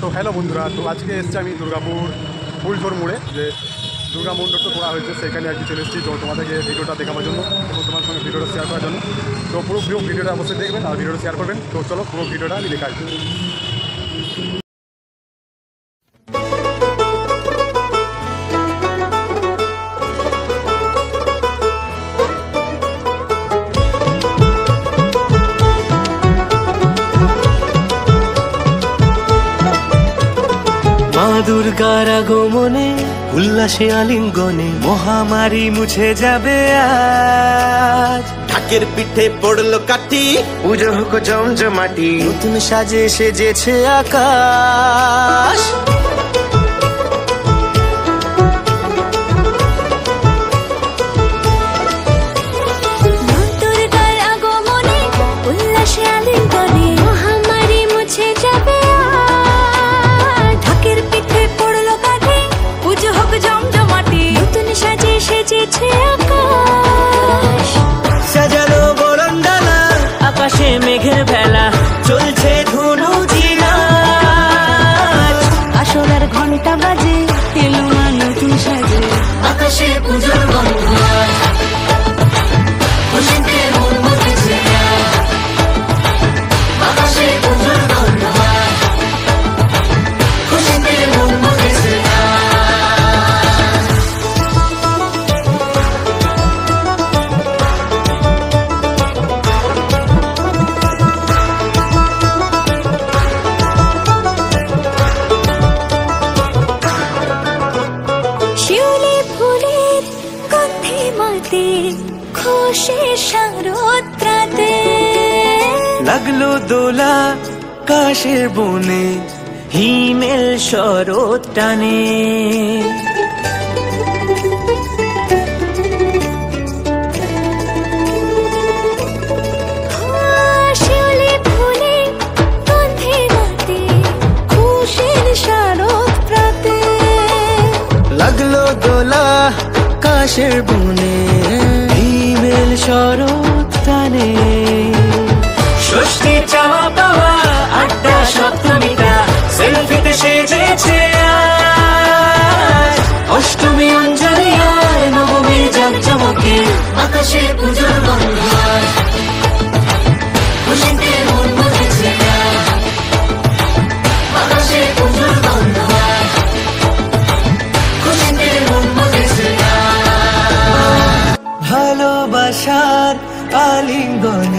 তো হ্যালো বন্ধুরা, তো আজকে এসেছি আমি দুর্গাপুর ফুলঝোর মোড়ে, যে দুর্গা মণ্ডপ তো করা হয়েছে, সেখানে আর কি চলে এসেছি। তো তোমাদেরকে ভিডিওটা দেখানোর জন্য এবং তোমার সঙ্গে ভিডিওটা শেয়ার করার জন্য। তো পুরো ভিডিওটা অবশ্যই দেখবেন আর ভিডিওটা শেয়ার করবেন। তো চলো পুরো ভিডিওটা আমি দেখাই। মা দুর্গার আগমনে উল্লাসে আলিঙ্গনে মহামারী মুছে যাবে আজ। ঢাকের পিঠে পড়লো কাঠি, পুজো হোক জমজমাটি, নতুন সাজে সেজেছে আকাশ। সাজানো বরণডালা, আকাশে মেঘের ভেলা, চলছে ধনু জিনাচ। আসলার ঘন্টা বাজে, এলো মা নতুন সাজে, আকাশে পুজোর গন্ধ। খুশিতে মন মতেছে আকাশে পুজোর গন্ধ, খুশিতে মন মতেছে। লাগলো দোলা কাশের বনে, হিমেল শরৎ টানে। লাগলো দোলা কাশের বনে, হিমেল শরৎ টানে। ষষ্ঠী চাওয়া পাওয়া আড্ডা সপ্তমীটা সেলফিতে সেজেছে আজ। অষ্টমী অঞ্জলি আর নবমী জাঁকজমকে, আকাশে পুজোর গন্ধ। খুশিতে মন মতেছে আকাশে পুজোর গন্ধ, খুশিতে মন মতেছে। ভালোবাসার আলিঙ্গনে